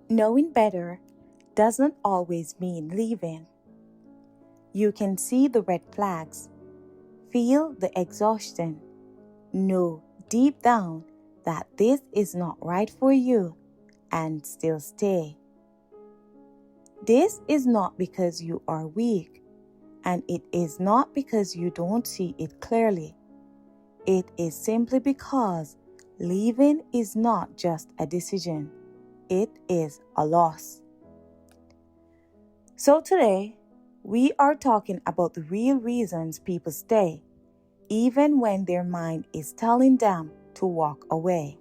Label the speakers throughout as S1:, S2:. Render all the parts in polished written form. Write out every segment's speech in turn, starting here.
S1: Knowing better doesn't always mean leaving. You can see the red flags, feel the exhaustion, know deep down that this is not right for you, and still stay. This is not because you are weak, and it is not because you don't see it clearly. It is simply because leaving is not just a decision, it is a loss. So today, we are talking about the real reasons people stay, even when their mind is telling them to walk away.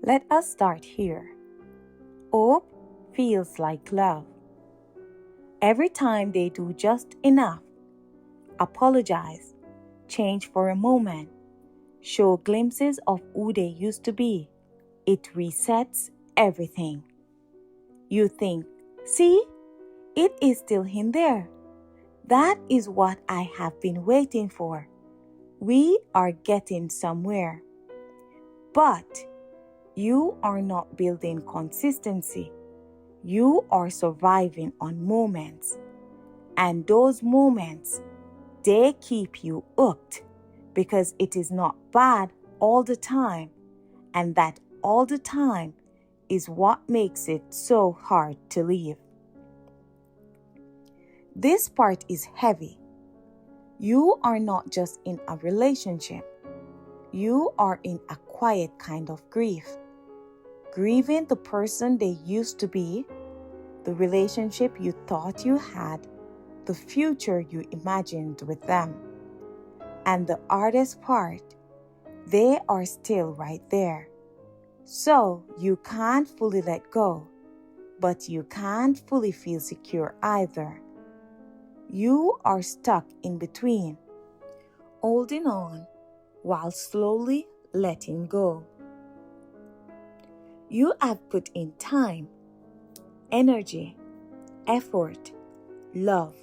S1: Let us start here. Hope feels like love. Every time they do just enough, apologize, change for a moment, show glimpses of who they used to be, it resets everything. You think, see, it is still in there. That is what I have been waiting for. We are getting somewhere. But you are not building consistency. You are surviving on moments. And those moments, they keep you hooked because it is not bad all the time. And that all the time is what makes it so hard to leave. This part is heavy. You are not just in a relationship. You are in a quiet kind of grief. Grieving the person they used to be, the relationship you thought you had, the future you imagined with them. And the hardest part, they are still right there. So you can't fully let go, but you can't fully feel secure either. You are stuck in between, holding on while slowly letting go. You have put in time, energy, effort, love,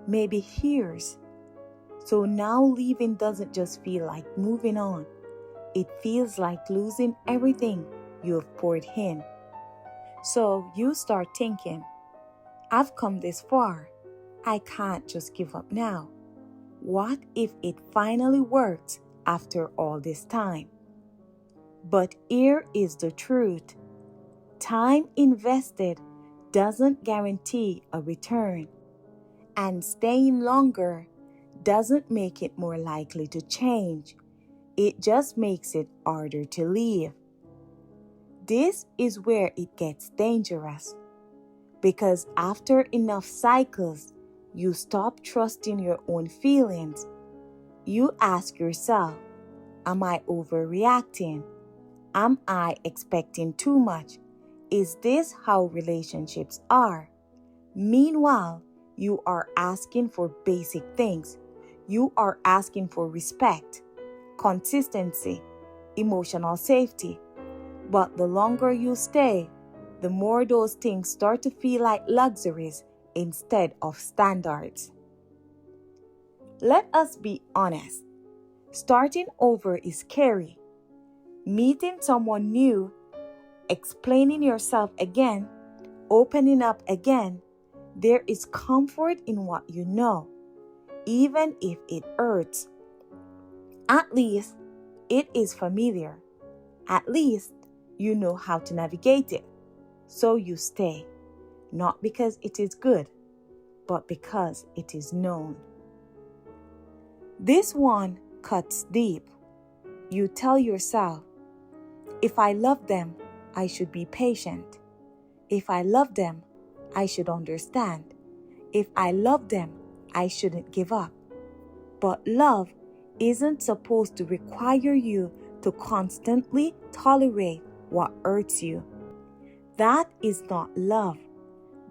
S1: maybe years. So now leaving doesn't just feel like moving on. It feels like losing everything you have poured in. So you start thinking, I've come this far. I can't just give up now. What if it finally works after all this time? But here is the truth. Time invested doesn't guarantee a return. And staying longer doesn't make it more likely to change. It just makes it harder to leave. This is where it gets dangerous. Because after enough cycles, you stop trusting your own feelings. You ask yourself, am I overreacting? Am I expecting too much? Is this how relationships are? Meanwhile, you are asking for basic things. You are asking for respect, consistency, emotional safety. But the longer you stay, the more those things start to feel like luxuries instead of standards. Let us be honest. Starting over is scary. Meeting someone new, explaining yourself again, opening up again, there is comfort in what you know, even if it hurts. At least it is familiar. At least you know how to navigate it. So you stay, not because it is good, but because it is known. This one cuts deep. You tell yourself, if I love them, I should be patient. If I love them, I should understand. If I love them, I shouldn't give up. But love isn't supposed to require you to constantly tolerate what hurts you. That is not love.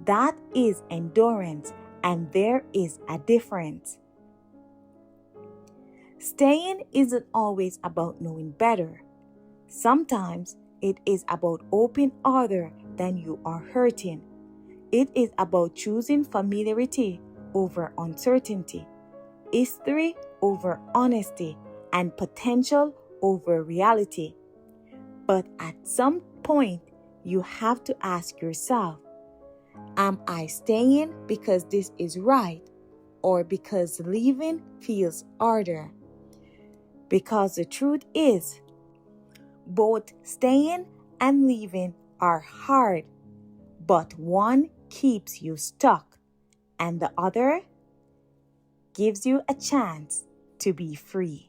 S1: That is endurance, and there is a difference. Staying isn't always about knowing better. Sometimes it is about hoping harder than you are hurting. It is about choosing familiarity over uncertainty, history over honesty, and potential over reality. But at some point, you have to ask yourself, am I staying because this is right or because leaving feels harder? Because the truth is, both staying and leaving are hard, but one keeps you stuck and the other gives you a chance to be free.